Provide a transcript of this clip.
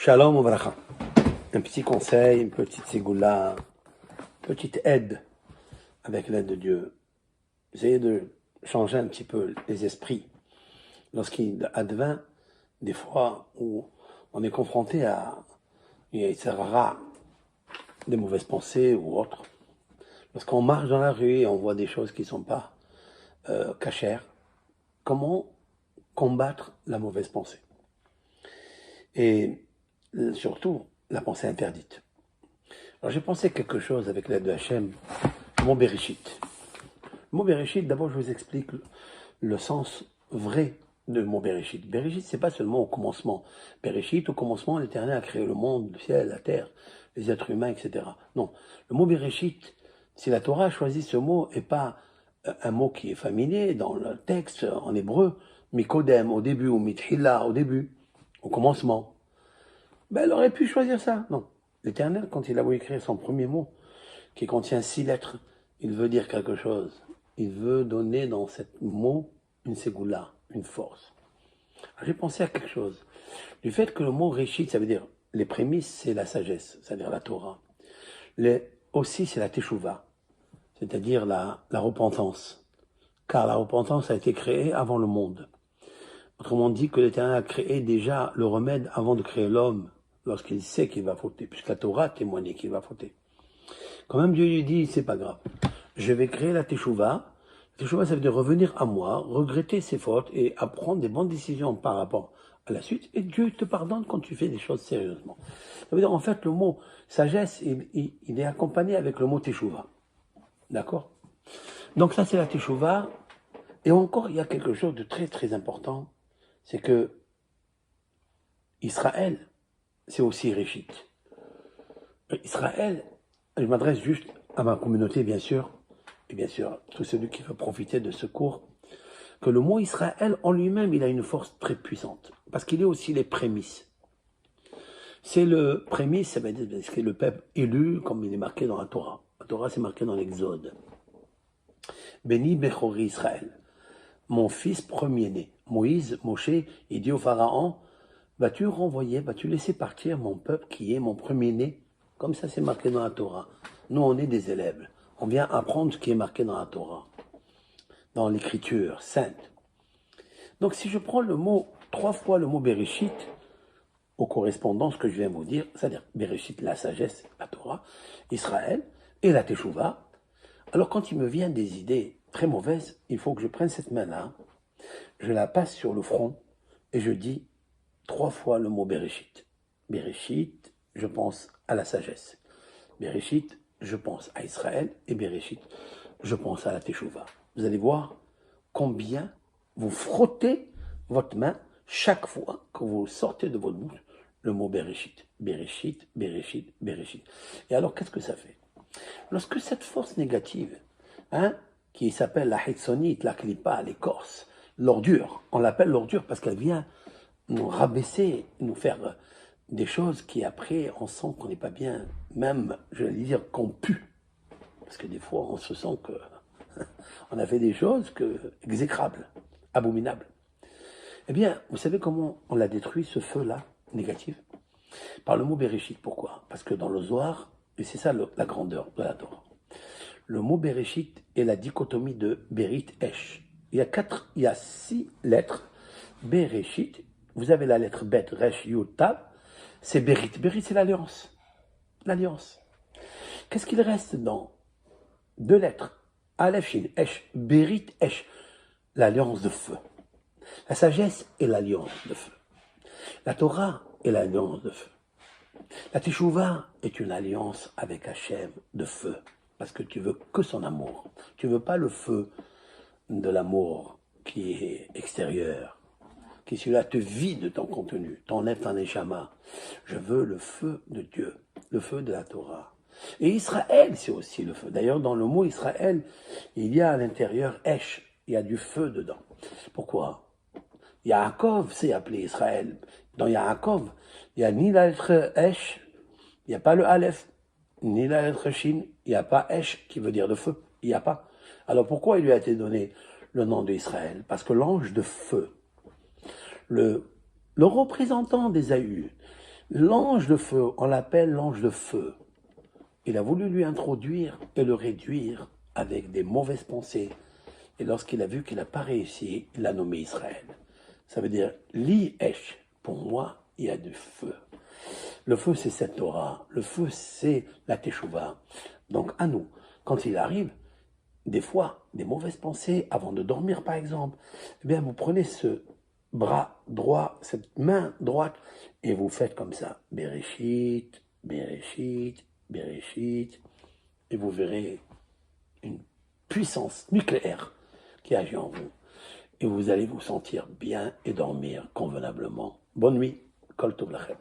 Shalom Ouvracha. Un petit conseil, une petite ségoula, petite aide avec l'aide de Dieu. Essayez de changer un petit peu les esprits. Lorsqu'il advint des fois où on est confronté à des mauvaises pensées ou autres. Lorsqu'on marche dans la rue et on voit des choses qui ne sont pas cachères, comment combattre la mauvaise pensée? Et surtout, la pensée interdite. Alors j'ai pensé quelque chose avec l'aide de Hachem, le mot Bereshit. Le mot Bereshit, d'abord je vous explique le sens vrai de mot Bereshit. Bereshit, c'est pas seulement au commencement. Bereshit, au commencement, l'Éternel a créé le monde, le ciel, la terre, les êtres humains, etc. Non, le mot Bereshit, si la Torah a choisi ce mot et pas un mot qui est familier dans le texte en hébreu, Mikodem, au début, ou Mithila, au début, au commencement, ben elle aurait pu choisir ça. Non. L'Éternel, quand il a voulu écrire son premier mot, qui contient 6 lettres, il veut dire quelque chose. Il veut donner dans ce mot une ségoula, une force. J'ai pensé à quelque chose. Du fait que le mot Réchit, ça veut dire les prémices, c'est la sagesse, c'est-à-dire la Torah. Aussi, c'est la Teshuvah, c'est-à-dire la repentance. Car la repentance a été créée avant le monde. Autrement dit que l'Éternel a créé déjà le remède avant de créer l'homme, lorsqu'il sait qu'il va fauter, puisque la Torah témoigne qu'il va fauter. Quand même Dieu lui dit, c'est pas grave, je vais créer la Teshuvah. Teshuvah, ça veut dire revenir à moi, regretter ses fautes et apprendre des bonnes décisions par rapport à la suite. Et Dieu te pardonne quand tu fais des choses sérieusement. Ça veut dire, en fait, le mot sagesse, il est accompagné avec le mot Teshuvah. D'accord? Donc ça, c'est la Teshuvah. Et encore, il y a quelque chose de très, très important. C'est que Israël, c'est aussi Réchit. Israël, je m'adresse juste à ma communauté, bien sûr, et bien sûr, tout celui qui veut profiter de ce cours, que le mot Israël, en lui-même, il a une force très puissante, parce qu'il est aussi les prémices. C'est le prémisse, ça veut dire c'est le peuple élu, comme il est marqué dans la Torah. La Torah, c'est marqué dans l'Exode. Béni Bechori Israël, mon fils premier-né. Moïse, Moshe, il dit au Pharaon, vas-tu renvoyer, vas-tu laisser partir mon peuple qui est mon premier-né? Comme ça, c'est marqué dans la Torah. Nous, on est des élèves. On vient apprendre ce qui est marqué dans la Torah, dans l'écriture sainte. Donc, si je prends le mot, 3 fois le mot Bereshit, aux correspondances que je viens de vous dire, c'est-à-dire Bereshit, la sagesse, la Torah, Israël et la Teshuvah, alors quand il me vient des idées très mauvaises, il faut que je prenne cette main-là, je la passe sur le front et je dis 3 fois le mot Bereshit. Bereshit, je pense à la sagesse. Bereshit, je pense à Israël. Et Bereshit, je pense à la Teshuvah. Vous allez voir combien vous frottez votre main chaque fois que vous sortez de votre bouche le mot Bereshit. Bereshit, Bereshit, Bereshit. Et alors, qu'est-ce que ça fait? Lorsque cette force négative, qui s'appelle la Hetsonite, la Klippa, l'écorce, l'ordure, on l'appelle l'ordure parce qu'elle vient nous rabaisser, nous faire des choses qui après on sent qu'on n'est pas bien, même je vais dire qu'on pue, parce que des fois on se sent que on a fait des choses exécrables, abominables. Eh bien, vous savez comment on l'a détruit ce feu-là, négatif? Par le mot Bereshit. Pourquoi? Parce que dans le Zohar, et c'est ça la grandeur de la Torah, le mot Bereshit est la dichotomie de Berit Esh. Il y a 6 lettres. Bereshit, vous avez la lettre Bet, Resh, Yud, Tav, c'est Berit. Berit, c'est l'alliance. L'alliance. Qu'est-ce qu'il reste dans 2 lettres? Aleph, Shin, Esh, Berit, Esh, l'alliance de feu. La sagesse est l'alliance de feu. La Torah est l'alliance de feu. La Teshuvah est une alliance avec Hachem de feu, parce que tu veux que son amour. Tu veux pas le feu de l'amour qui est extérieur, qui celui-là te vide de ton contenu, t'enlève ton neshama. Je veux le feu de Dieu, le feu de la Torah. Et Israël, c'est aussi le feu. D'ailleurs, dans le mot Israël, il y a à l'intérieur Esh, il y a du feu dedans. Pourquoi? Yaakov, c'est appelé Israël. Dans Yaakov, il n'y a ni la lettre Esh, il n'y a pas le Aleph, ni la lettre Shin, il n'y a pas Esh qui veut dire le feu. Il n'y a pas. Alors pourquoi il lui a été donné le nom d'Israël? Parce que l'ange de feu, le représentant d'Ésaü, L'ange de feu, on l'appelle l'ange de feu. Il a voulu lui introduire et le réduire avec des mauvaises pensées. Et lorsqu'il a vu qu'il n'a pas réussi, il l'a nommé Israël. Ça veut dire, Li Esh, pour moi, il y a du feu. Le feu, c'est cette Torah. Le feu, c'est la Teshuvah. Donc, à nous, quand il arrive, des fois, des mauvaises pensées, avant de dormir, par exemple, eh bien, vous prenez ce bras droit, cette main droite, et vous faites comme ça. Bereshit, Bereshit, Bereshit. Et vous verrez une puissance nucléaire qui agit en vous. Et vous allez vous sentir bien et dormir convenablement. Bonne nuit. Kol Tov Lachem.